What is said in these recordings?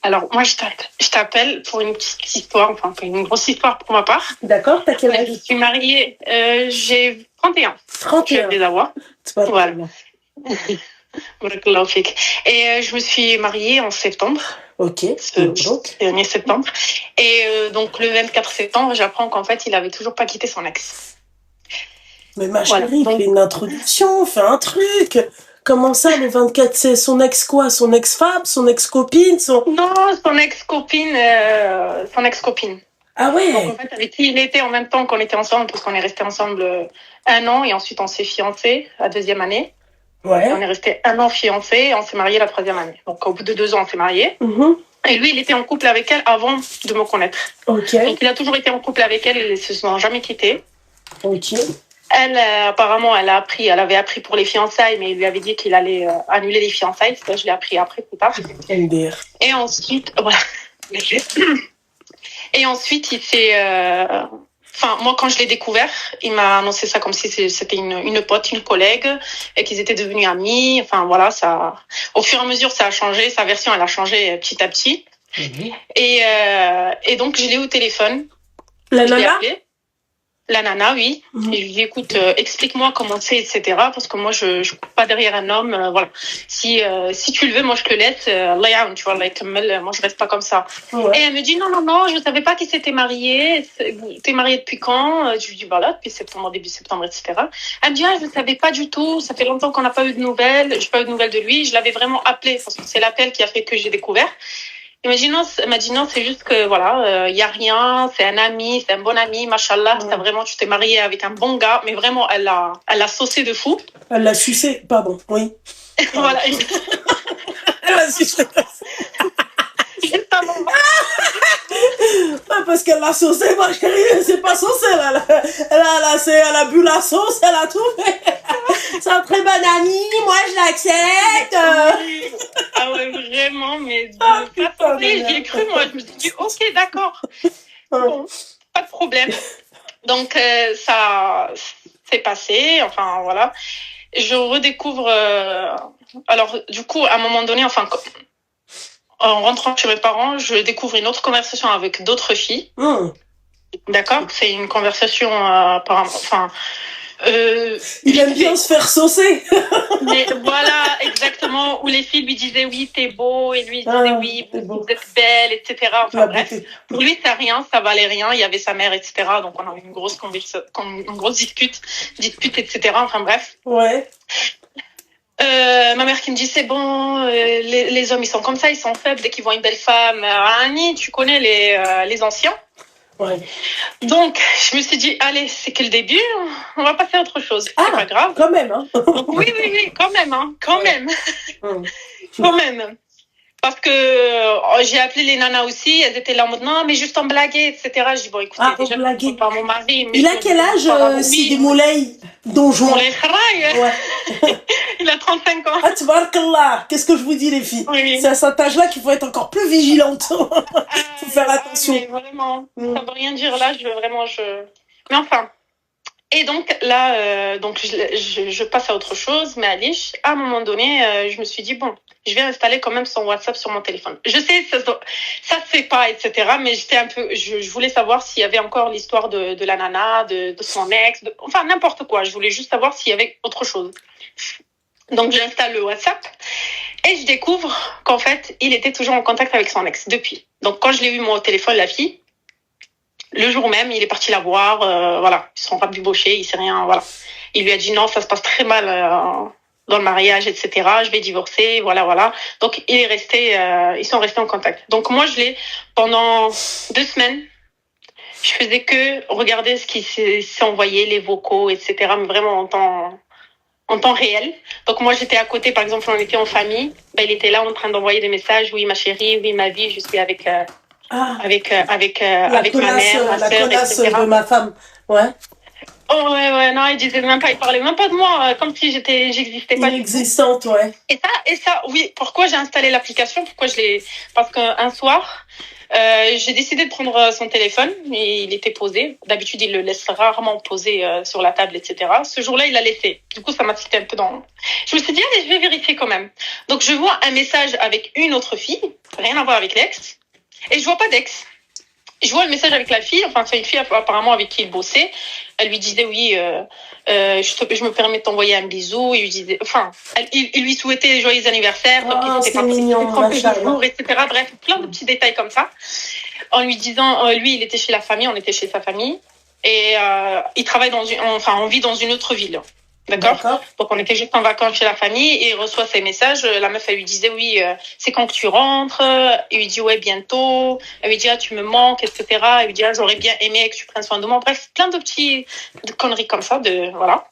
Alors, moi, je t'appelle pour une petite histoire, enfin, une grosse histoire pour ma part. D'accord, t'as quel âge? Je suis mariée, j'ai 31. 31. Je viens de les avoir. Voilà. Et je me suis mariée en septembre. Ok. Ce dernier septembre. Et donc, le 24 septembre, j'apprends qu'en fait, il avait toujours pas quitté son ex. Mais ma chérie, fais une introduction, fais un truc. Comment ça, le 24, c'est son ex quoi? Son ex-femme, son ex-copine, Non, son ex-copine. Ah ouais. Donc en fait, avec qui il était en même temps qu'on était ensemble, parce qu'on est restés ensemble 1 an, et ensuite on s'est fiancés la 2e année. Ouais. Et on est restés 1 an fiancés, et on s'est mariés la 3e année. Donc au bout de 2 ans, on s'est mariés. Et lui, il était en couple avec elle avant de me connaître. Ok. Donc il a toujours été en couple avec elle, ils ne se sont jamais quittés. Ok. Elle, apparemment, elle avait appris pour les fiançailles, mais il lui avait dit qu'il allait annuler les fiançailles. Ça, je l'ai appris après, plus tard. MDR. Et ensuite, voilà. Et ensuite, il s'est... Enfin, moi, quand je l'ai découvert, il m'a annoncé ça comme si c'était une pote, une collègue, et qu'ils étaient devenus amis. Enfin, voilà, ça... Au fur et à mesure, ça a changé. Sa version, elle a changé petit à petit. Et donc, je l'ai eu au téléphone. La nana? La nana, oui. Et je lui dis, écoute, explique-moi comment c'est, etc. Parce que moi, je ne cours pas derrière un homme. Voilà. Si tu le veux, moi, je te laisse. Tu vois, moi, je reste pas comme ça. Ouais. Et elle me dit, non, je ne savais pas qu'ils s'étaient mariés. T'es mariée depuis quand? Je lui dis, voilà, depuis septembre, début septembre, etc. Elle me dit, je ne savais pas du tout. Ça fait longtemps qu'on n'a pas eu de nouvelles. Je n'ai pas eu de nouvelles de lui. Je l'avais vraiment appelé parce que c'est l'appel qui a fait que j'ai découvert. Elle m'a dit non, c'est juste que voilà, y a rien, c'est un ami, c'est un bon ami, machallah, tu t'es mariée avec un bon gars, mais vraiment, elle a saucé de fou. Elle l'a sucé, pardon, oui. Voilà. Elle a sucé. Parce qu'elle l'a saucé, ma chérie, c'est pas saucé, elle a bu la sauce, elle a tout fait. C'est un très bon ami, moi je l'accepte. Ah ouais, vraiment, mais j'y ai cru, moi, je me suis dit, ok, d'accord, bon, pas de problème. Donc, ça s'est passé, enfin, voilà. Je redécouvre, alors, du coup, à un moment donné, enfin, en rentrant chez mes parents, je découvre une autre conversation avec d'autres filles. D'accord? C'est une conversation, apparemment, enfin... il aime bien se faire saucer. Mais voilà, exactement, où les filles lui disaient oui, t'es beau, et lui disait oui, vous êtes belle, etc. Enfin bref, pour lui, ça rien, ça valait rien. Il y avait sa mère, etc. Donc on a eu une grosse dispute, etc. Enfin bref. Ouais. Ma mère qui me dit c'est bon, les hommes ils sont comme ça, ils sont faibles dès qu'ils voient une belle femme. Annie, tu connais les anciens. Ouais. Donc, je me suis dit, allez, c'est que le début, on va passer à autre chose. C'est pas grave. Quand même, hein. Oui, quand même, hein. Quand même. Quand même. Parce que j'ai appelé les nanas aussi, elles étaient là en mode non, mais juste en blaguer, etc. Je dis bon, écoutez, déjà, je ne pas mon mari. Mais il a quel âge, Sidi Moulay Donjon? Moulay Kharaï. Ouais. Il a 35 ans. Ah, tabarakallah. Qu'est-ce que je vous dis, les filles? Oui. C'est à cet âge-là qu'il faut être encore plus vigilante. Faut faire attention. Mais vraiment, ça ne veut rien dire là, Mais enfin. Et donc là, je passe à autre chose, mais Alice, à un moment donné, je me suis dit, bon, je vais installer quand même son WhatsApp sur mon téléphone. Je sais, ça se fait pas, etc. Mais j'étais un peu, je voulais savoir s'il y avait encore l'histoire de la nana, de son ex, enfin n'importe quoi. Je voulais juste savoir s'il y avait autre chose. Donc j'installe le WhatsApp et je découvre qu'en fait, il était toujours en contact avec son ex depuis. Donc quand je l'ai eu moi au téléphone, la fille, le jour même, il est parti la voir, voilà, ils sont rabibochés, il sait rien, voilà. Il lui a dit non, ça se passe très mal dans le mariage, etc. Je vais divorcer, voilà. Donc ils sont restés en contact. Donc moi, je l'ai pendant 2 semaines. Je faisais que regarder ce qui s'est envoyé, les vocaux, etc. Mais vraiment en temps réel. Donc moi, j'étais à côté, par exemple, on était en famille. Il était là en train d'envoyer des messages. Oui, ma chérie, oui, ma vie, je suis avec ma mère, ma la sœur, connasse etc. de ma femme, ouais. Oh, ouais, non, il parlait même pas de moi, comme si j'existais pas. Inexistante, ouais. Et ça, oui, pourquoi j'ai installé l'application, parce qu'un soir, j'ai décidé de prendre son téléphone, et il était posé. D'habitude, il le laisse rarement posé sur la table, etc. Ce jour-là, il l'a laissé. Du coup, ça m'a cité un peu dans... Je me suis dit, allez, je vais vérifier quand même. Donc, je vois un message avec une autre fille, rien à voir avec l'ex, et je vois pas d'ex. Je vois le message avec la fille, enfin c'est une fille apparemment avec qui il bossait. Elle lui disait oui, je me permets de t'envoyer un bisou. Il lui disait, enfin, il lui souhaitait joyeux anniversaire, c'est mignon, etc. Bref, plein de petits détails comme ça. En lui disant, lui il était chez la famille, on était chez sa famille, et il travaille on vit dans une autre ville. D'accord. Donc on était juste en vacances chez la famille et il reçoit ces messages. La meuf elle lui disait oui, c'est quand que tu rentres. Il lui dit ouais bientôt. Elle lui dit ah tu me manques, etc. Elle lui dit ah j'aurais bien aimé que tu prennes soin de moi. Bref, plein de conneries comme ça voilà.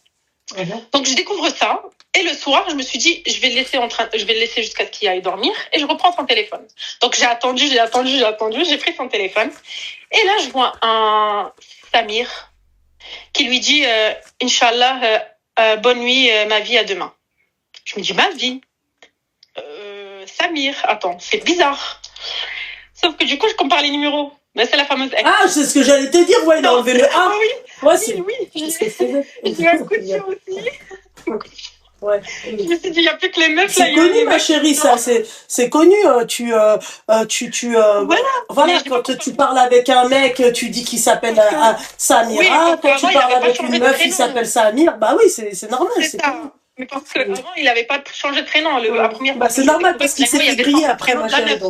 Donc je découvre ça et le soir je me suis dit je vais le laisser jusqu'à ce qu'il aille dormir et je reprends son téléphone. Donc j'ai attendu, j'ai pris son téléphone et là je vois un Samir qui lui dit Inch'Allah. Bonne nuit, ma vie, à demain. Je me dis, ma vie Samir, attends, c'est bizarre. Sauf que du coup, je compare les numéros. Ben, c'est la fameuse ex. Ah, c'est ce que j'allais te dire, ouais, il a enlevé le A. Ah oui, ouais, c'est... oui. J'ai un coup de chien aussi. Ouais. Je me suis dit, il n'y a plus que les meufs là. C'est connu, ma chérie, ça. C'est connu. Voilà, quand tu parles avec un mec, tu dis qu'il s'appelle Samira. Quand tu parles avec une meuf, il s'appelle Samir. Bah oui, c'est normal. C'est ça. Connu. Mais parce qu'avant, il n'avait pas changé de prénom. La première fois. C'est normal parce qu'il s'est fait griller après, ma chérie.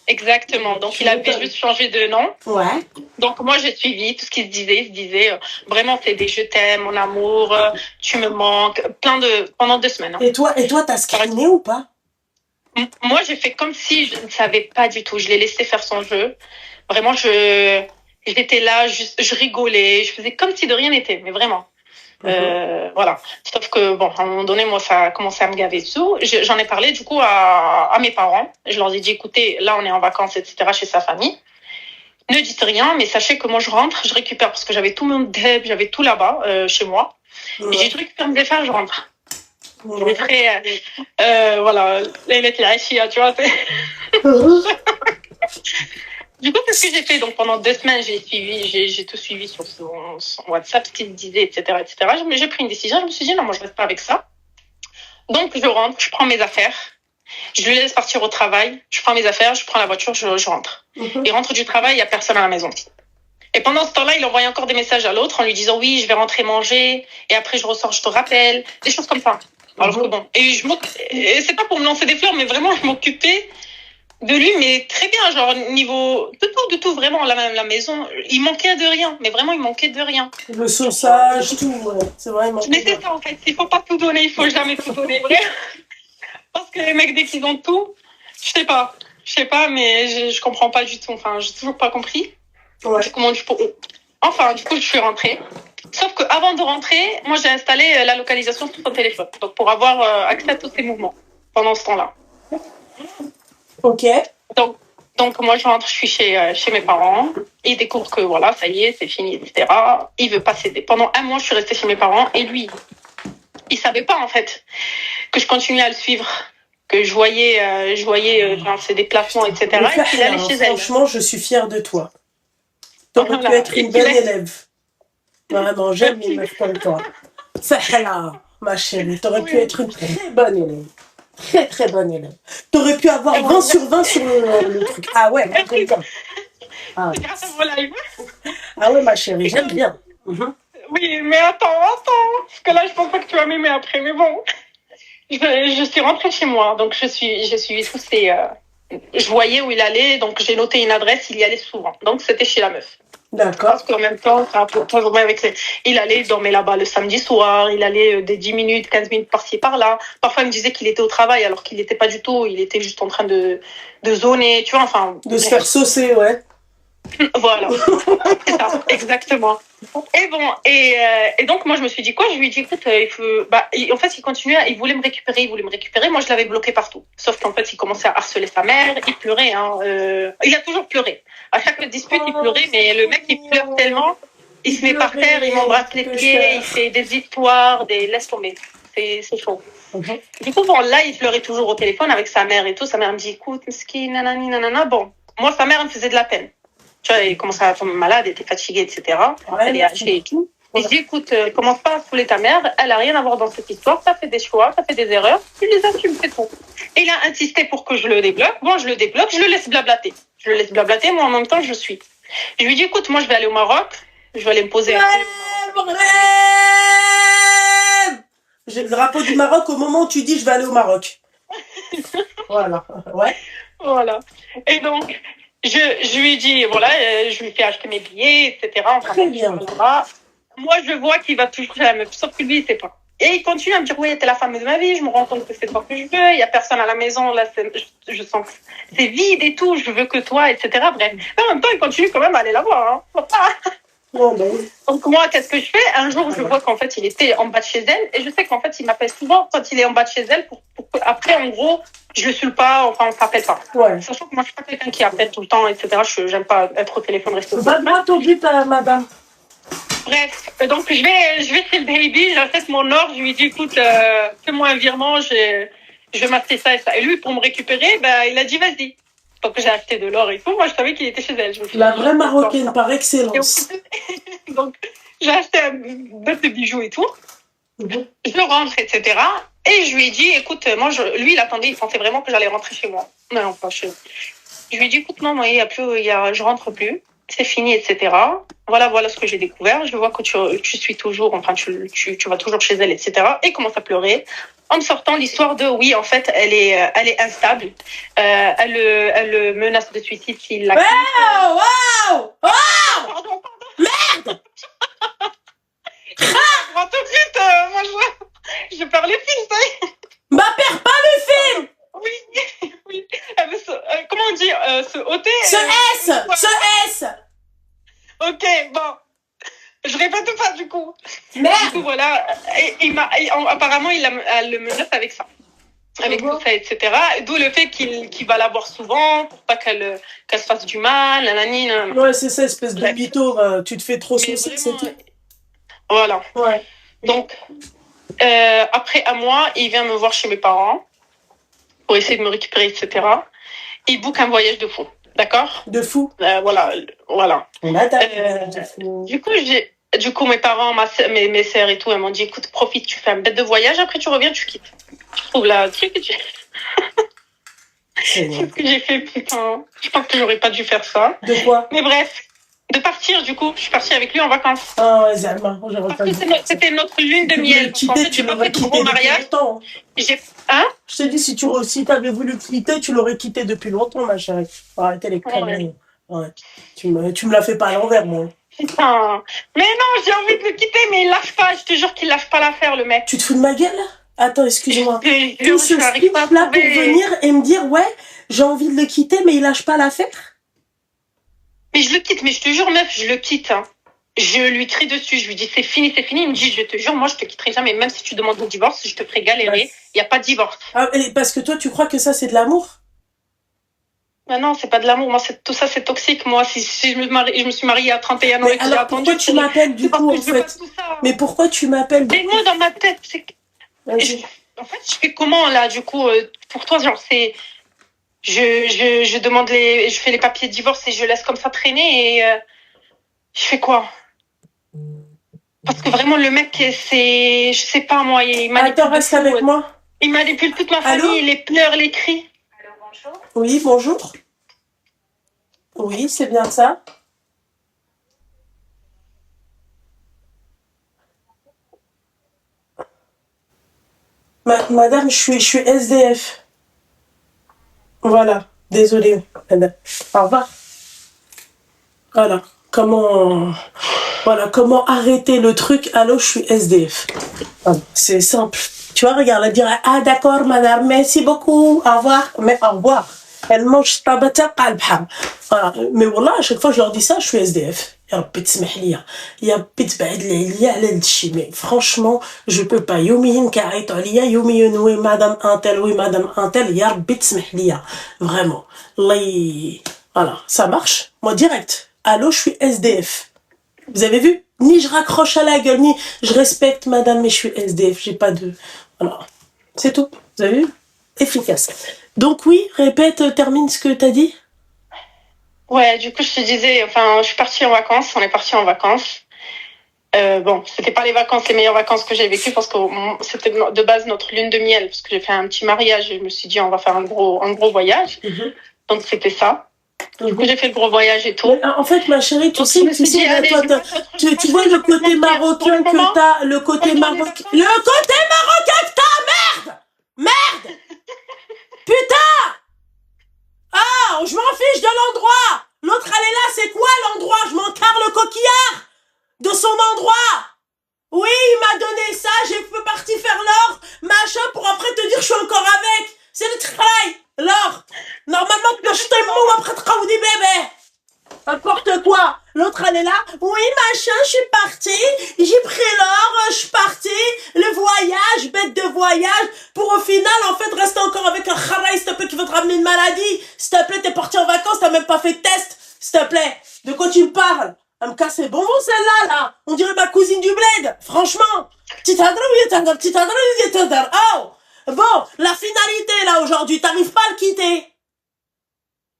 Exactement. Donc, il avait juste changé de nom. Ouais. Donc, moi, j'ai suivi tout ce qu'il se disait. Il se disait, vraiment, c'est des je t'aime, mon amour, tu me manques, pendant 2 semaines. Hein. Et toi, t'as screené ou pas? Moi, j'ai fait comme si je ne savais pas du tout. Je l'ai laissé faire son jeu. Vraiment, j'étais là, je rigolais. Je faisais comme si de rien n'était, mais vraiment. Voilà. Sauf que, bon, à un moment donné, moi, ça a commencé à me gaver dessous. J'en ai parlé, du coup, à mes parents. Je leur ai dit, écoutez, là, on est en vacances, etc., chez sa famille. Ne dites rien, mais sachez que moi, je rentre, je récupère, parce que j'avais tout mon deb, j'avais tout là-bas, chez moi. Et j'ai dit, je récupère mes affaires, je rentre. Je ferai, voilà, tu vois. Du coup, c'est ce que j'ai fait. Donc, pendant 2 semaines, j'ai tout suivi sur son WhatsApp, ce qu'il disait, etc., etc. J'ai pris une décision. Je me suis dit, non, moi, je reste pas avec ça. Donc, je rentre, je prends mes affaires. Je lui laisse partir au travail. Je prends mes affaires, je prends la voiture, je rentre. Il rentre du travail, il n'y a personne à la maison. Et pendant ce temps-là, il envoyait encore des messages à l'autre en lui disant, oui, je vais rentrer manger. Et après, je ressors, je te rappelle. Des choses comme ça. Alors que bon. Et c'est pas pour me lancer des fleurs, mais vraiment, je m'occupais de lui, mais très bien, genre niveau de tout, vraiment la maison, il manquait de rien, mais vraiment il manquait de rien. Le sauçage, tout, ouais. C'est vraiment. Mais c'est ça en fait, il faut pas tout donner, il faut jamais tout donner, vrai. Parce que les mecs dès qu'ils ont tout, je sais pas, mais je comprends pas du tout, enfin j'ai toujours pas compris. Ouais. Enfin du coup je suis rentrée. Sauf que avant de rentrer, moi j'ai installé la localisation sur son téléphone, donc pour avoir accès à tous ses mouvements pendant ce temps-là. Ok. Donc moi je rentre, je suis chez mes parents. Il découvre que voilà, ça y est, c'est fini, etc. Il veut pas céder. Pendant 1 mois, je suis restée chez mes parents et lui, il savait pas en fait que je continuais à le suivre, que je voyais ses déplacements, etc. Et qu'il allait chez elle. Franchement, je suis fière de toi. T'aurais pu être une bonne élève. Vraiment, j'aime les meufs comme toi. Sahla, ma chérie, t'aurais pu être une très bonne élève. Très très bonne élève. T'aurais pu avoir 20 sur 20 sur le truc. Ah ouais, c'est grâce à vos lives. Ah ouais, ma chérie, j'aime bien. Oui, mais attends. Parce que là, je pense pas que tu vas m'aimer après, mais bon. Je suis rentrée chez moi, donc j'ai suivi tous ces... je voyais où il allait, donc j'ai noté une adresse, il y allait souvent. Donc c'était chez la meuf. D'accord. Parce qu'en même temps, il allait dormir là-bas le samedi soir, il allait des 10 minutes, 15 minutes par-ci, par-là. Parfois, il me disait qu'il était au travail alors qu'il n'était pas du tout, il était juste en train de zoner, tu vois, enfin... De se faire saucer, ouais. Voilà, c'est ça, exactement. Et bon, et donc moi je me suis dit quoi? Je lui ai dit écoute, en fait il continuait, il voulait me récupérer. Moi je l'avais bloqué partout. Sauf qu'en fait il commençait à harceler sa mère, il pleurait. Il a toujours pleuré. À chaque dispute il pleurait, mais le mec il pleure tellement Il se met par terre, il m'embrasse les pieds, il fait des histoires, laisse tomber. C'est chaud. Du coup, bon, là, il pleurait toujours au téléphone avec sa mère et tout. Sa mère me dit, écoute, Miski, nanani, nanana. Bon, moi, sa mère, elle me faisait de la peine. Tu vois, elle commençait à tomber malade, elle était fatiguée, etc. Elle est âgée et tout. Et je dis, écoute, commence pas à fouler ta mère, elle a rien à voir dans cette histoire, t'as fait des choix, t'as fait des erreurs, tu les assumes, c'est tout. Et il a insisté pour que je le débloque. Bon, je le débloque, je le laisse blablater. Moi, en même temps, je suis. Je lui dis, écoute, moi, je vais aller au Maroc, je vais aller me poser. J'ai le drapeau du Maroc au moment où tu dis, je vais aller au Maroc. Voilà, ouais. Voilà. Et donc, je lui dis, voilà, je lui fais acheter mes billets, etc. Enfin, très bien. Moi, je vois qu'il va toujours la meuf, sauf que lui, il sait pas. Et il continue à me dire, oui, t'es la femme de ma vie, je me rends compte que c'est toi que je veux, il y a personne à la maison, là, je sens que c'est vide et tout, je veux que toi, etc. Bref. Mais en même temps, il continue quand même à aller la voir. Hein. Donc moi, qu'est-ce que je fais? Un jour, je vois qu'en fait, il était en bas de chez elle, et je sais qu'en fait, il m'appelle souvent quand il est en bas de chez elle, pour après, en gros, je le saoule pas, enfin, on s'appelle pas. Ouais. Sachant que moi, je suis pas quelqu'un qui appelle tout le temps, etc. J'aime pas être au téléphone, rester au téléphone. Va droit au but, madame. Bref, donc je vais chez le baby, j'achète mon or, je lui dis, écoute, fais-moi un virement, je vais m'acheter ça et ça. Et lui, pour me récupérer, il a dit, vas-y. Donc j'ai acheté de l'or et tout. Moi, je savais qu'il était chez elle. La vraie Marocaine par excellence. Donc j'ai acheté un de bijoux et tout. Je rentre, etc. Et je lui ai dit, écoute, moi, lui, il attendait, il pensait vraiment que j'allais rentrer chez moi. Non, enfin, je lui ai dit, écoute, non, moi, je rentre plus. C'est fini, etc. Voilà ce que j'ai découvert. Je vois que tu suis toujours, enfin, tu vas toujours chez elle, etc. Et il commence à pleurer. En me sortant l'histoire de, oui, en fait, elle est instable. Elle menace de suicide s'il la quitte. Wow! Pardon. Merde! Tout de suite, moi, je perds les fils, ça. Bah, perds pas le film! Oui. Comment on dit ce OT? Ce S! Ok, bon. Je répète pas, du coup. Merde! Du coup, voilà. Apparemment, elle le menace avec ça. Avec tout ça, etc. D'où le fait qu'il va la voir souvent pour pas qu'elle se fasse du mal, nanani. Ouais, c'est ça, espèce de mytho. Tu te fais trop saucer, c'est tout. Voilà. Ouais. Donc, après un mois, il vient me voir chez mes parents pour essayer de me récupérer, etc. Il book un voyage de fou. D'accord? De fou. Voilà. On a Du coup, mes parents, mes sœurs et tout, elles m'ont dit, écoute, profite, tu fais un bête de voyage, après tu reviens, tu quittes. Tu trouves la truc et tu... C'est ce que j'ai fait, putain. Je pense que j'aurais pas dû faire ça. De quoi? Mais bref, de partir, du coup, je suis partie avec lui en vacances. Ah ouais, Zalma, j'aurais pas dû. C'était notre lune de miel. En fait, tu l'aurais quitté depuis longtemps. Hein? Je t'ai dit, si t'avais voulu quitter, tu l'aurais quitté depuis longtemps, ma chérie. Arrêtez les conneries. Ouais. Tu me l'as fait pas à l'envers, moi. Putain. Mais non, j'ai envie de le quitter, mais il lâche pas. Je te jure qu'il lâche pas l'affaire, le mec. Tu te fous de ma gueule, là? Attends, excuse-moi. Tout ce speech-là pour venir et me dire, ouais, j'ai envie de le quitter, mais il lâche pas l'affaire? Mais je le quitte, mais je te jure, meuf, je le quitte. Hein. Je lui crie dessus, je lui dis, c'est fini. Il me dit, je te jure, moi, je te quitterai jamais. Même si tu demandes le divorce, je te ferai galérer. Il n'y a pas de divorce. Ah, parce que toi, tu crois que ça, c'est de l'amour? Ben non, c'est pas de l'amour. Moi, tout ça, c'est toxique. Moi, si je me suis mariée à 31 ans et que j'ai attendu... Pourquoi tu m'appelles, du coup, en fait? Mais pourquoi tu m'appelles? Mais moi, dans ma tête, c'est... En fait, je fais comment, là, du coup, pour toi, genre, c'est... Je demande je fais les papiers de divorce et je laisse comme ça traîner et je fais quoi? Parce que vraiment, le mec, je sais pas, moi, il manipule. Attends, reste avec moi. Il manipule toute ma famille, les pleurs, les cris. Allô, bonjour. Oui, bonjour. Oui, c'est bien ça. Madame, je suis SDF. Voilà, désolée. Au revoir. Voilà, comment arrêter le truc? Allô, je suis SDF. C'est simple. Tu vois, regarde, elle dirait, ah d'accord, madame, merci beaucoup, au revoir. Mais au revoir. Elle mange tabata qalbha. Voilà. Mais voilà, à chaque fois que je leur dis ça, je suis SDF. Mais franchement, je peux pas. Oui, madame un tel, vraiment. Voilà, ça marche. Moi, direct. Allô, je suis SDF. Vous avez vu? Ni je raccroche à la gueule, ni je respecte madame, mais je suis SDF, j'ai pas de... Voilà. C'est tout. Vous avez vu? Efficace. Donc oui, répète, termine ce que t'as dit. Ouais, du coup, je te disais, enfin, je suis partie en vacances, on est parti en vacances. Bon, c'était pas les meilleures vacances que j'ai vécues parce que c'était de base notre lune de miel, parce que j'ai fait un petit mariage et je me suis dit, on va faire un gros voyage. Donc, c'était ça. Du coup, j'ai fait le gros voyage et tout. Mais, en fait, ma chérie, tu sais, tu vois le côté marocain que t'as, le côté marocain que t'as, merde! Putain! Ah, je m'en fiche de l'endroit! L'autre, elle est là, c'est quoi l'endroit? Je m'en carre le coquillard de son endroit! Oui, il m'a donné ça, j'ai fait partie faire l'or, machin, pour après te dire je suis encore avec. C'est le travail, l'or. Normalement, tu je t'aime mou après te dit bébé. N'importe quoi. L'autre, elle est là. Oui, machin, je suis partie. J'ai pris l'or, je suis partie. Le voyage, bête de voyage. Pour au final, en fait, rester encore avec un kharaï, s'il te plaît, qui veut te ramener une maladie. S'il te plaît, t'es parti en vacances, t'as même pas fait de test. S'il te plaît. De quoi tu me parles? Elle me casse les bonbons, celle-là, là. On dirait ma cousine du bled. Franchement. Oh. Bon, la finalité, là, aujourd'hui, t'arrives pas à le quitter.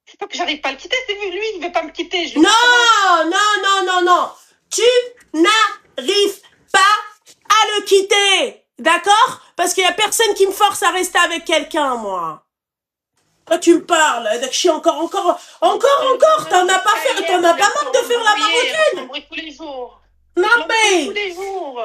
C'est pas que j'arrive pas à le quitter, c'est lui, il veut pas me quitter. Non. Tu n'arrives pas à le quitter. D'accord? Parce qu'il y a personne qui me force à rester avec quelqu'un, moi. Quand tu me parles, je suis encore, t'en as pas marre de faire la marocaine. Tous les jours. Non, mais. Tous les jours.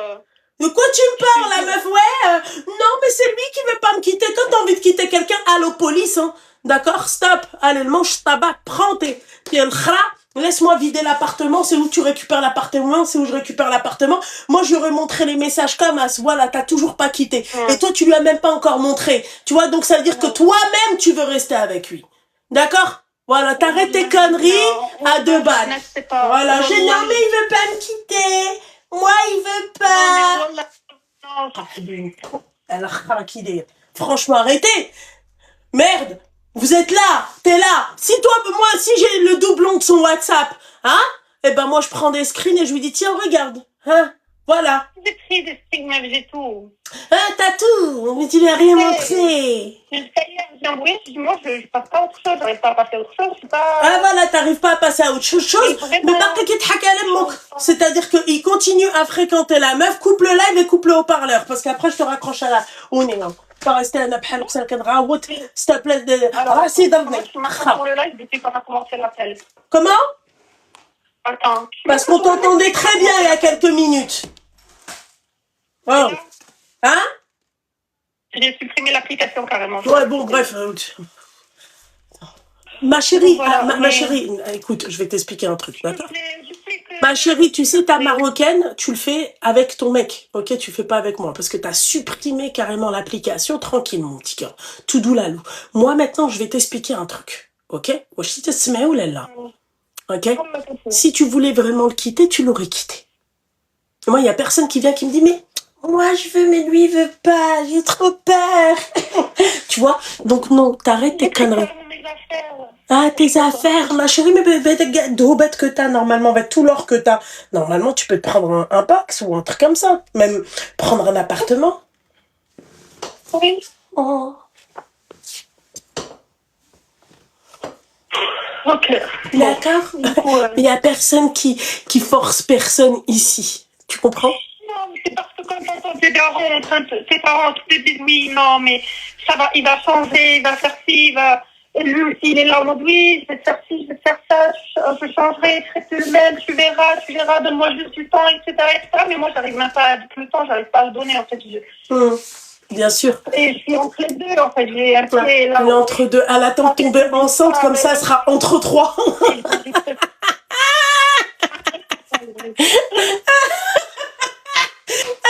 De quoi tu me parles, la meuf? Ouais, non, mais c'est lui qui veut pas me quitter. Quand t'as envie de quitter quelqu'un, allô, police, hein. D'accord? Stop. Allez, le manche tabac, prends tes khra. Laisse-moi vider l'appartement. C'est où tu récupères l'appartement. C'est où je récupère l'appartement. Moi, je lui aurais montré les messages comme as. Voilà, t'as toujours pas quitté. Et toi, tu lui as même pas encore montré. Tu vois, donc ça veut dire que toi-même, tu veux rester avec lui. D'accord? Voilà, t'arrêtes tes conneries à 2 balles. Voilà, j'ai non, mais il veut pas me quitter. Moi, il veut pas. Franchement, arrêtez. Merde. Vous êtes là, t'es là. Si j'ai le doublon de son WhatsApp, hein, eh ben moi je prends des screens et je lui dis tiens regarde, hein, voilà. J'ai pris des screens, même j'ai tout. Hein, t'as tout, mais tu lui as rien montré. J'ai envoyé, moi je passe pas à autre chose, j'arrive pas à passer à autre chose, c'est pas. Ah voilà, t'arrives pas à passer à autre chose, mais par contre c'est-à-dire qu'il continue à fréquenter la meuf, coupe le live et coupe le haut-parleur, parce qu'après je te raccroche à la au nez. Pas rester un appel ou ça كنغاوت s'il te plaît راسي ضربني pour le live depuis qu'on a commencé l'appel. Comment? Attends. Parce qu'on t'entendait très bien il y a quelques minutes. Oh. Hein? J'ai supprimé l'application carrément. Ouais, bon, bref. Ma chérie, voilà, ma chérie, écoute, je vais t'expliquer un truc, d'accord? Ma chérie, tu sais, ta marocaine, tu le fais avec ton mec, ok? Tu fais pas avec moi, parce que t'as supprimé carrément l'application, tranquille, mon petit cœur. Tout doux la loup. Moi, maintenant, je vais t'expliquer un truc, ok? Ok? Si tu voulais vraiment le quitter, tu l'aurais quitté. Moi, il y a personne qui vient qui me dit, mais moi, je veux, mais lui, il veut pas, j'ai trop peur. Tu vois? Donc, non, t'arrêtes tes conneries. Ah, tes affaires, ma chérie, mais bête que t'as, normalement, avec tout l'or que t'as. Normalement, tu peux te prendre un box ou un truc comme ça. Même prendre un appartement. Oui. Oh. Ok. D'accord? Il y a personne qui force personne ici. Tu comprends? Non, mais c'est parce que quand t'entends tes parents te disent oui, non, mais ça va, il va changer, il va faire ci, il va... Et lui aussi, il est là en mode oui, je vais te faire ci, je vais te faire ça, je changerai, je serai plus le même, tu verras, donne-moi juste du temps, etc. Mais moi, j'arrive même pas avec le temps, j'arrive pas à le donner, en fait. Bien sûr. Et je suis entre les deux, en fait. J'ai un pied là. Elle est entre deux. Elle attend de tomber enceinte, comme ça, elle sera entre trois.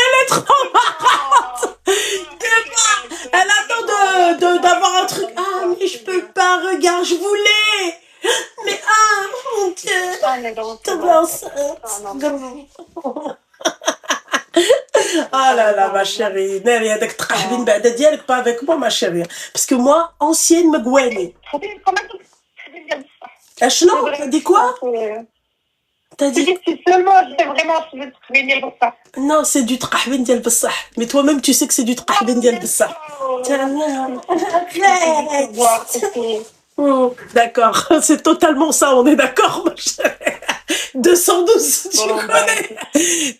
Elle est trop marrante. Elle attend d'avoir un truc. Ah, mais je peux pas, regarde, je voulais. Mais mon Dieu. Tomber enceinte. Ah là là, ma chérie. Nelly, هذاك تقحبين بعدا ديالك pas avec moi, ma chérie. Parce que moi, ancienne مقواني. شنو؟ T'as dit quoi? T'as dit. Si seulement j'étais vraiment sur le train pour ça. Non, c'est du trahbin dial bessah. Mais toi-même, tu sais que c'est du trahbin dial bessah. D'accord, c'est totalement ça, on est d'accord, ma chérie. 212, tu connais.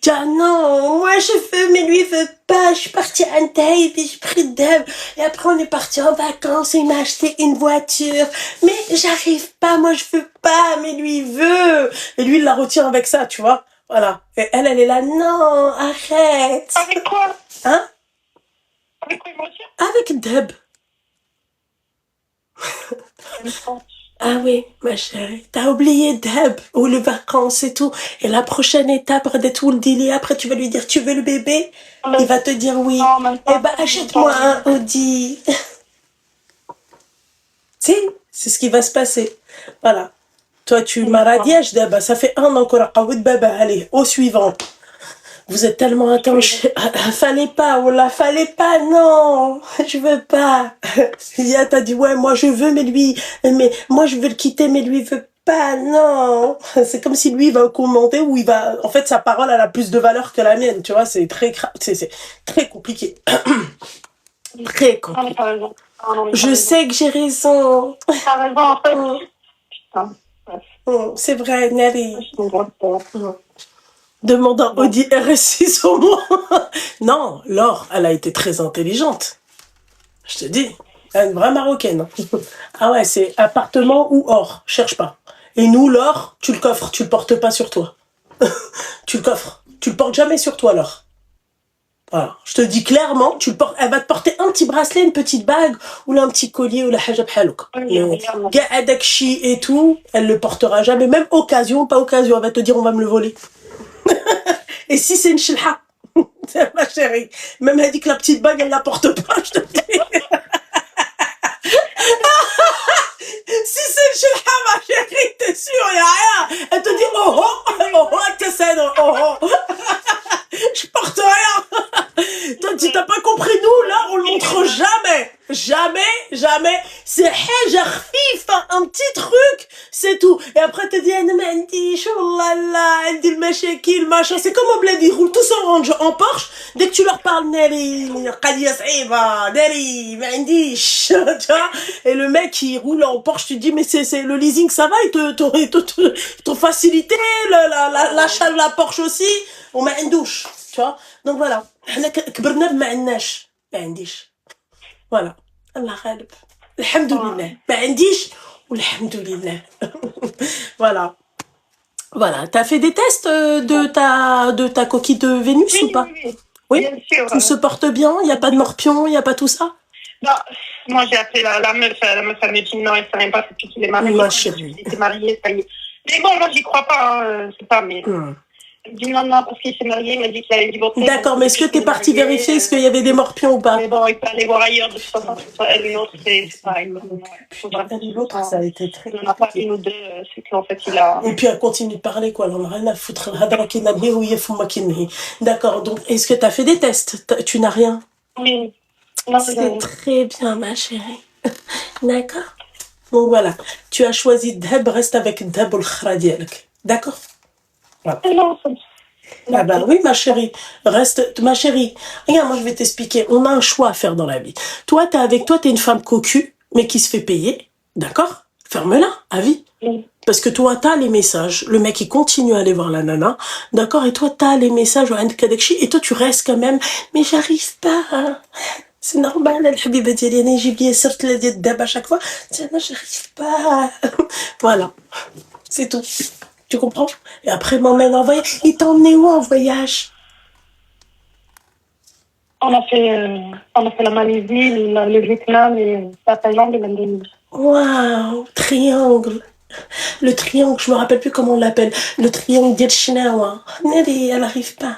Tiens, non, moi je veux, mais lui il veut pas. Je suis partie à Antaï, puis j'ai pris Deb. Et après on est parti en vacances, et il m'a acheté une voiture. Mais j'arrive pas, moi je veux pas, mais lui il veut. Et lui il la retient avec ça, tu vois. Voilà. Et elle est là, non, arrête. Avec quoi? Hein? Avec quoi, une voiture? Avec Deb. Ah oui, ma chérie, t'as oublié Deb, ou les vacances et tout. Et la prochaine étape, tout le délire, après tu vas lui dire, tu veux le bébé? Il va te dire oui. Eh ben, achète-moi un Audi. Si, c'est ce qui va se passer. Voilà. Toi, tu m'arradièges, Deb, ça fait 1 an qu'on a baba. Allez, au suivant. Vous êtes tellement attachés. Fallait pas, non, je veux pas. Lia t'as dit, ouais, moi je veux, mais moi je veux le quitter, mais lui veut pas, non. C'est comme si lui il va commenter ou en fait, sa parole, elle a plus de valeur que la mienne, tu vois, c'est très compliqué. Très compliqué. Je sais que j'ai raison. T'as raison, en fait. Putain. C'est vrai, Neri. Demande un Audi RS6 au moins. Non, Laure, elle a été très intelligente. Je te dis, elle est une vraie marocaine. Ah ouais, c'est appartement ou or, cherche pas. Et nous, l'or, tu le coffres, tu le portes pas sur toi. Tu le coffres, tu le portes jamais sur toi, l'or. Voilà, je te dis clairement, elle va te porter un petit bracelet, une petite bague, ou là un petit collier, ou la hajab halouk. Ga'adakshi et tout, elle le portera jamais, même occasion, pas occasion, elle va te dire on va me le voler. Et si c'est une chilha, ma chérie, même elle dit que la petite bague, elle la porte pas, je te dis. Si c'est une chilha, ma chérie, t'es sûre, y'a rien. Elle te dit, je porte rien. Toi, tu t'as pas compris, nous, là, on le montre jamais. Jamais. C'est haja khfifa, un petit truc, c'est tout. Et après, t'as dit, elle dit, elle dit le machakil, machin. C'est comme au bled, ils roulent tous en Porsche. Dès que tu leur parles, Neri, Qadia Saïba, Neri, Mandish, tu vois. Et le mec, il roule en Porsche, tu te dis, mais c'est le leasing, ça va, ils t'ont facilité l'achat de la Porsche aussi. On met une douche, tu vois. Donc voilà. كبرنا ما عندناش ما عنديش voilà الله غالب الحمد لله ما عنديش والحمد لله voilà t'as fait des tests de ta coquille de Vénus ou pas? Oui, bien sûr, tout se porte bien, il y a pas de morpion, il y a pas tout ça? Non, moi j'ai appelé la meuf elle m'a dit non, elle savait pas depuis qu'il est marié. Ma chérie. Il était marié, ça y est. Mais bon, moi j'y crois pas, c'est pas, mais elle dit non, parce qu'il s'est marié, il m'a dit qu'il allait divorcer. D'accord, mais est-ce que t'es parti vérifier est-ce qu'il y avait des morpions ou pas? Mais bon, il peut aller voir ailleurs, de toute façon, elle et l'autre, c'est pareil. L'autre, ça a été très compliqué. Il n'y en a pas une ou deux, c'est qu'en fait, il a... Et puis elle continue de parler, quoi, elle en a rien à foutre. D'accord, donc est-ce que t'as fait des tests? Tu n'as rien? Oui. C'est très bien, ma chérie. D'accord. Donc voilà, tu as choisi Deb, reste avec Deb ou l'Khradielk. D'accord? Voilà. Ah bah oui, ma chérie, ma chérie. Regarde, moi je vais t'expliquer. On a un choix à faire dans la vie. Toi, t'es une femme cocu, mais qui se fait payer. D'accord? Ferme-la, à vie. Parce que toi, t'as les messages. Le mec, il continue à aller voir la nana. D'accord? Et toi, t'as les messages. Et toi, tu restes quand même. Mais j'arrive pas. C'est normal, الحبيبة ديالي انا يجيب لي سرت ديال الداب à chaque fois. انا j'arrive pas. Voilà. C'est tout. Tu comprends? Et après, m'emmène en voyage. Il t'a emmené où en voyage? On a fait la Malaisie, le Vietnam et la Thaïlande et l'Indonésie. Waouh, triangle. Le triangle, je me rappelle plus comment on l'appelle. Le triangle d'El Chinawa. Nelly, elle arrive pas.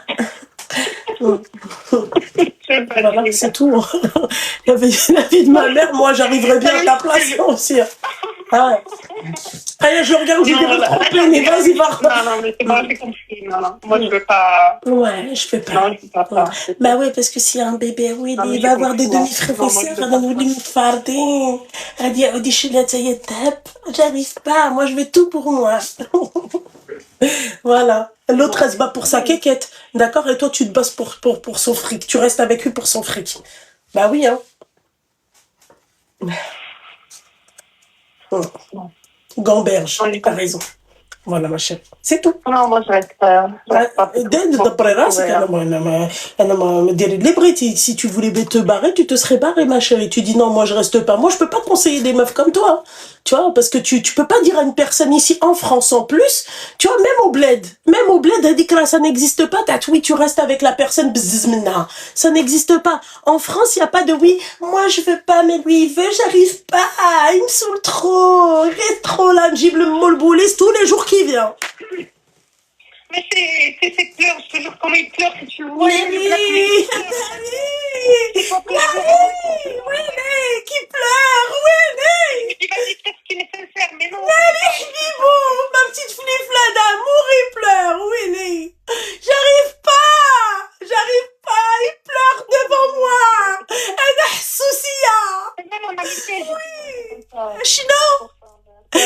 Voilà, c'est tout. La vie de ma mère, moi j'arriverais bien à ta place aussi. Ah ouais. Allez, je regarde, j'ai déjà trompé, mais vas-y, va. Non, mais c'est moi, j'ai compris. Non, moi je veux pas. Ouais, je fais pas. Non, je veux pas ça. Bah ouais, parce que s'il y a un bébé, oui, il va avoir des demi-frères et sœurs, j'arrive pas, moi je veux tout pour moi. Voilà. L'autre, Bon. elle se bat pour sa quéquette. D'accord? Et toi, tu te bosses pour son fric. Tu restes avec lui pour son fric. Bah oui, hein. Bon. Gamberge. On est T'as compris. raison. Voilà, ma chérie. C'est tout. Non, moi, je reste pas plus d'après راسك couvert. انا ما ديري اللي بغيتي. Si tu voulais te barrer, tu te serais barré, ma chérie. Tu dis non, moi je reste pas. Moi je peux pas conseiller des meufs comme toi, tu vois, parce que tu peux pas dire à une personne ici en France en plus, tu vois, même au bled elle dit que là ça n'existe pas. T'as oui, tu restes avec la personne bzzz minna. Ça n'existe pas. En France, il y a pas de oui, moi je veux pas mais lui il veut, j'arrive pas, il me saoule trop, il reste trop là, j'y le molboulis tous les jours qui vient. Mais c'est pleurs, je te jure, comment il pleure, si tu le vois. Oui, qui pleure, oui. Il va dire qu'est-ce qu'il est sincère, mais non. Bibou, ma petite flifla d'amour, il pleure, oui. J'arrive pas, il pleure devant moi. أنا حسوسية. Même en amitié, Oui. شنو؟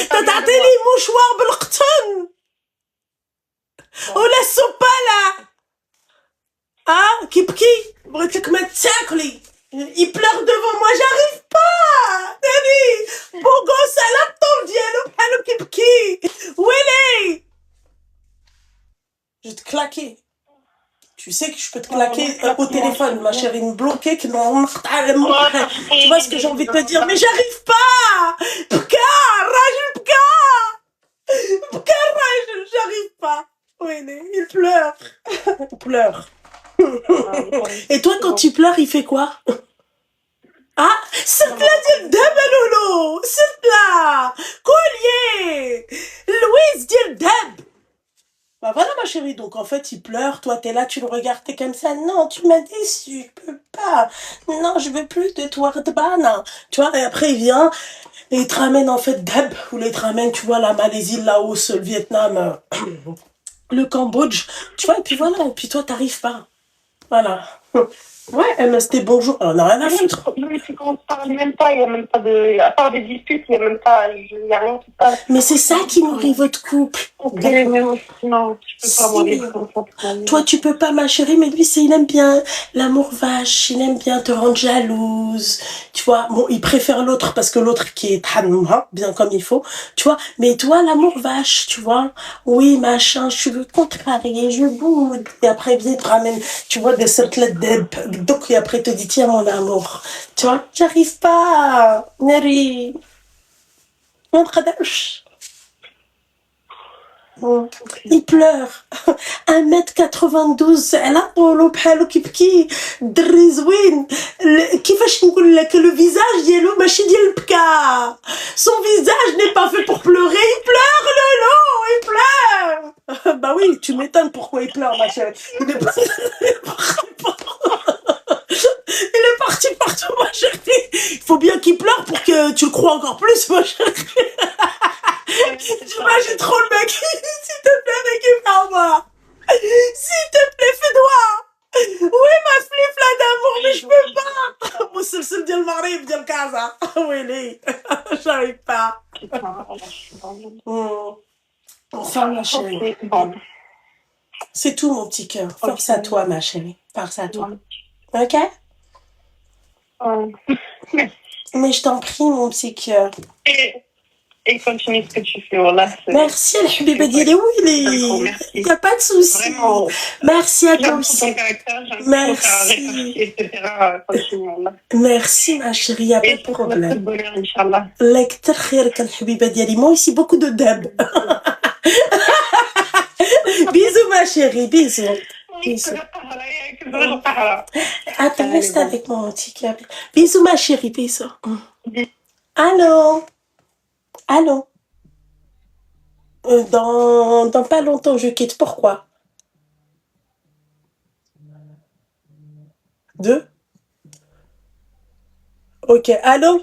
تعطيني مشوار بالقطن ولا السوبالة. Ah, Kipki, بغيتك ما تاكلي. Il pleure devant moi, j'arrive pas. Dani, bon gosse, elle a ton dialogue, بحالو كيبكي. ويلي. Je vais te claquer. Tu sais que je peux te claquer au téléphone, ma chérie, me bloquer, que non, tu vois ce que j'ai envie de te dire, mais j'arrive pas. Bka, rajul, bka, rajul, j'arrive pas. Wéné, il pleure. Il pleure. Et toi, quand tu pleures, il fait quoi? Ah, c'est là, dit le deb, Loulou. C'est là. Collier. Louise, dit le deb. Bah voilà, ma chérie. Donc, en fait, il pleure. Toi, t'es là, tu le regardes, t'es comme ça. Non, tu m'as déçu. Je peux pas. Non, je veux plus de toi, Rdbana. Tu vois, et après, il vient et il te ramène, en fait, deb. Ou il te ramène, tu vois, la Malaisie, le Laos, le Vietnam, le Cambodge. Tu vois, et puis voilà. Et puis toi, t'arrives pas. Voilà. Ouais, MST, bonjour. On a rien à foutre. Mais c'est quand on se parle même pas, il n'y a même pas de. À part des disputes, il n'y a même pas. Il n'y a rien qui passe. Mais c'est ça qui nourrit votre couple. Ok, mais non, je peux pas, moi, les enfants. Toi, tu peux pas, ma chérie, mais lui, il aime bien l'amour vache, il aime bien te rendre jalouse. Tu vois, bon, il préfère l'autre parce que l'autre qui est bien comme il faut, tu vois. Mais toi, l'amour vache, tu vois. Oui, machin, je veux contrarier, je boude. Et après, il te ramène, tu vois, des cerclettes donc, et après, il te dit, tiens, mon amour. Tu vois, j'arrive pas. Neri. Il pleure. 1m92. Elle a طولو بحالو كيبكي. الدري زوين. كيفاش نقول لك le visage ديالو ماشي ديال البكا. Son visage n'est pas fait pour pleurer. Il pleure, Lolo. Il pleure. Bah oui, tu m'étonnes pourquoi il pleure, ma chérie. Il est parti partout, ma chérie. Il faut bien qu'il pleure pour que tu le crois encore plus, ma chérie. J'imagine trop le mec. S'il te plaît, récupère-moi. S'il te plaît, fais-toi. Oui, ma flifla d'amour, mais je peux pas. Mon seul ديال المغرب ديال كازا. ويلي. J'arrive pas. Enfin, ma chérie. C'est tout, mon petit cœur. Force à toi, ma chérie. Force à toi. Ok? Mais je t'en prie, mon petit cœur. Et continue ce que tu fais. Voilà, merci, الحبيبة ديالي. ويلي. Y a pas de souci. Vraiment. Merci à toi J'aime aussi. ton caractère, j'aime Merci. etc. Continue, voilà. Merci, ma chérie, y a pas de problème. Et bonheur, Inch'Allah. الله يكتر خيرك الحبيبة ديالي. Moi aussi, beaucoup de deb. Bisous, ma chérie. Bisous. Bisous. Attends, reste avec moi, mon petit cœur. Bisous, ma chérie. Bisous. Allô? Allô? Dans pas longtemps, je quitte. Pourquoi? 2? Ok. Allô?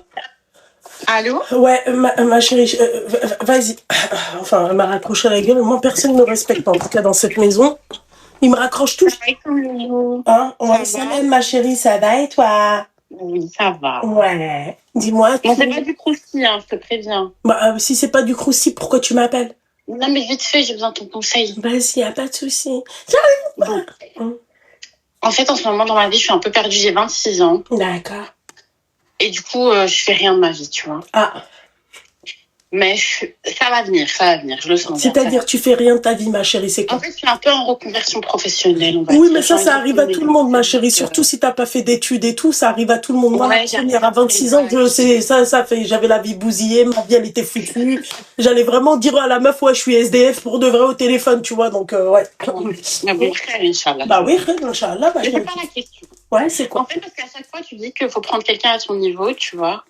Allô? Ouais, ma chérie, vas-y. Enfin, elle m'a raccroché la gueule. Moi, personne ne me respecte, en tout cas, dans cette maison. Ils me raccrochent tous. Hein? Ouais, salam, ma chérie, ça va et toi? Oui, ça va. Ouais. Dis-moi. Non, c'est pas du croustillant, je te préviens. Bah, si c'est pas du croustillant, pourquoi tu m'appelles? Non, mais vite fait, j'ai besoin de ton conseil. Vas-y, y a pas de souci. Bon. En fait, en ce moment, dans ma vie, je suis un peu perdue. J'ai 26 ans. D'accord. Et du coup, je fais rien de ma vie, tu vois. Ah. Mais ça va venir, je le sens. C'est-à-dire, tu fais rien de ta vie, ma chérie, c'est quoi? En fait, je suis un peu en reconversion professionnelle, on va Oui, dire. mais ça arrive à tout le monde, ma chérie. Surtout si t'as pas fait d'études et tout, ça arrive à tout le monde. Moi, Ouais, la première, à 26 ans, j'avais la vie bousillée, ma vie, elle était foutue. J'allais vraiment dire à la meuf, ouais, je suis SDF pour de vrai au téléphone, tu vois, donc, ouais. Mais bon, Inch'Allah. Bah oui, Inch'Allah. Mais c'est pas la question. Ouais, c'est quoi? En fait, parce qu'à chaque fois, tu dis qu'il faut prendre quelqu'un à son niveau, tu vois.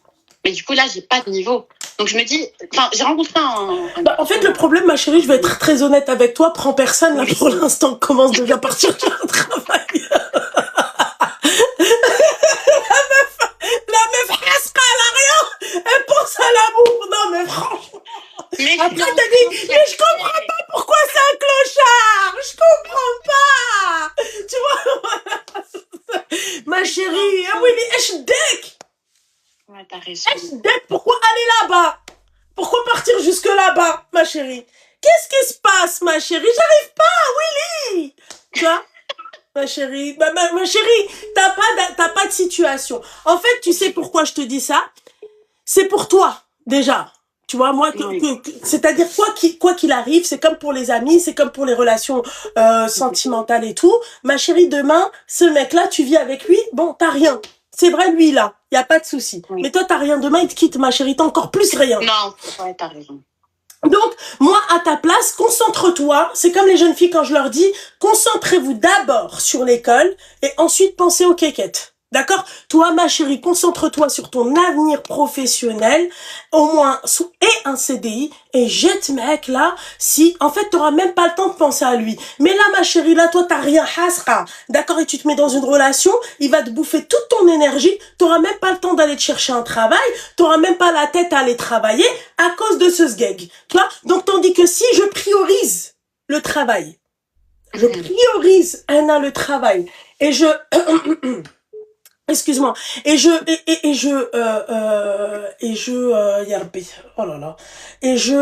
Mais du coup, là, j'ai pas de niveau. Donc, je me dis, enfin, j'ai rencontré Bah, en fait, le problème, ma chérie, je vais être très honnête avec toi, prends personne, là, pour l'instant, commence déjà à partir du travail. La meuf, elle a rien, elle pense à l'amour. Non, mais franchement. Mais après, t'as dit, mais je comprends pas pourquoi c'est un clochard. Je comprends pas. Tu vois, ma chérie, ah oui, mais je deck. Ouais, t'as raison. Pourquoi aller là-bas? Pourquoi partir jusque là-bas, ma chérie? Qu'est-ce qui se passe, ma chérie? J'arrive pas, Willy. Tu vois? Ma chérie, ma chérie, t'as pas de situation. En fait, tu sais pourquoi je te dis ça? C'est pour toi, déjà. Tu vois, moi, c'est-à-dire quoi qu'il arrive, c'est comme pour les amis, c'est comme pour les relations sentimentales et tout. Ma chérie, demain, ce mec-là, tu vis avec lui, bon, t'as rien. C'est vrai, lui, là, y a pas de souci. Oui. Mais toi, t'as rien. Demain, il te quitte, ma chérie, t'as encore plus rien. Non, ouais, t'as raison. Donc, moi, à ta place, concentre-toi. C'est comme les jeunes filles quand je leur dis, concentrez-vous d'abord sur l'école et ensuite pensez aux kékettes. D'accord? Toi, ma chérie, concentre-toi sur ton avenir professionnel, au moins et un CDI, et jette mec là, si, en fait, t'auras même pas le temps de penser à lui. Mais là, ma chérie, là, toi, t'as rien, hasra. D'accord? Et tu te mets dans une relation, il va te bouffer toute ton énergie, t'auras même pas le temps d'aller te chercher un travail, t'auras même pas la tête à aller travailler à cause de ce sgeg. Tu vois? Donc, tandis que si je priorise le travail, je priorise, Anna, le travail, et je, excuse-moi. Yarbi. Oh là là. Je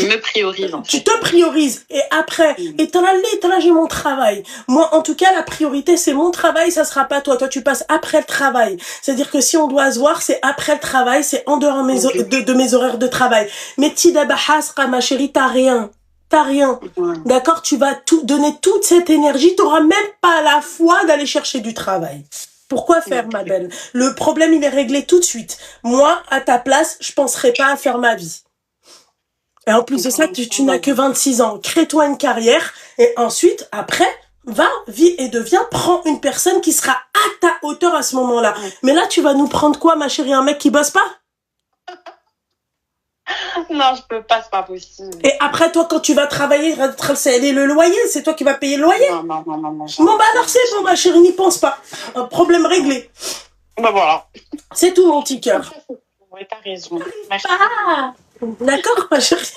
me priorise. Tu te priorises. Et après, et t'en as, j'ai mon travail. Moi, en tout cas, la priorité, c'est mon travail, ça sera pas toi. Toi, tu passes après le travail. C'est-à-dire que si on doit se voir, c'est après le travail, c'est en dehors de mes horaires de travail. Mais Tidaba Hasra, ma chérie, t'as rien. T'as rien. D'accord? Tu vas donner toute cette énergie, t'auras même pas la foi d'aller chercher du travail. Pourquoi faire, ma belle? Le problème, il est réglé tout de suite. Moi, à ta place, je penserais pas à faire ma vie. Et en plus de ça, tu n'as que 26 ans. Crée-toi une carrière et ensuite, après, va, vis et deviens, prends une personne qui sera à ta hauteur à ce moment-là. Mais là, tu vas nous prendre quoi, ma chérie? Un mec qui bosse pas? Non, je peux pas, c'est pas possible. Et après, toi, quand tu vas travailler, c'est le loyer, c'est toi qui vas payer le loyer. Non. Bon, bah alors c'est bon, ma chérie, n'y pense pas. Un problème réglé. Bah voilà. C'est tout, mon petit cœur. Ouais, t'as raison. Ah, d'accord, ma chérie.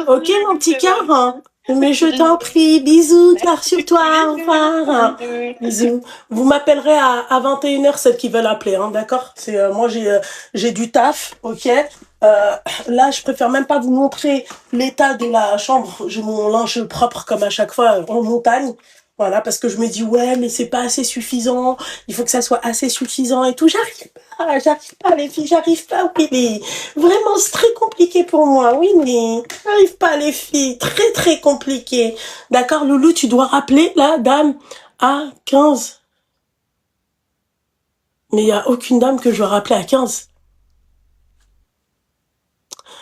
Ok, mon petit cœur. Mais je t'en prie, bisous, cœur sur toi, au revoir. Bisous. Vous m'appellerez à 21h, celles qui veulent appeler, hein, d'accord? C'est moi, j'ai du taf, ok? Là, je préfère même pas vous montrer l'état de la chambre. J'ai mon linge propre comme à chaque fois en montagne. Voilà, parce que je me dis, ouais, mais c'est pas assez suffisant. Il faut que ça soit assez suffisant et tout. J'arrive pas, les filles, j'arrive pas, Willy. Vraiment, c'est très compliqué pour moi, Willy. J'arrive pas, les filles. Très, très compliqué. D'accord, Loulou, tu dois rappeler la dame à 15. Mais il y a aucune dame que je dois rappeler à 15.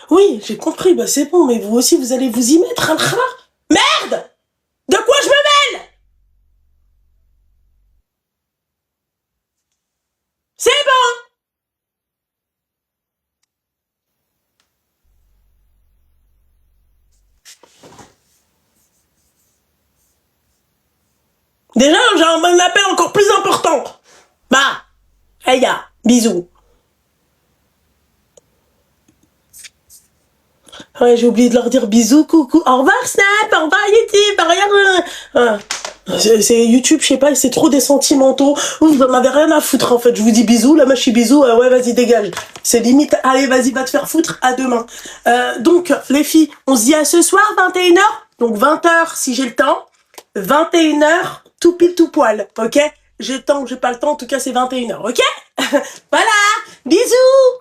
Oui, j'ai compris, bah c'est bon, mais vous aussi, vous allez vous y mettre, hein. Merde! De quoi je me mêle? C'est bon! Déjà, j'ai un appel encore plus important. Bah, hey, gars, bisous. Ouais, j'ai oublié de leur dire bisous, coucou, au revoir Snap, au revoir YouTube, au revoir... C'est YouTube, je sais pas, c'est trop des sentimentaux. Vous en avez rien à foutre, en fait. Je vous dis bisous, là, moi, je suis bisous. Ouais, vas-y, dégage. C'est limite, allez, vas-y, va te faire foutre, à demain. Donc, les filles, on se dit à ce soir, 21h. Donc, 20h, si j'ai le temps. 21h, tout pile, tout poil, ok? J'ai le temps, j'ai pas le temps, en tout cas, c'est 21h, ok? Voilà, bisous!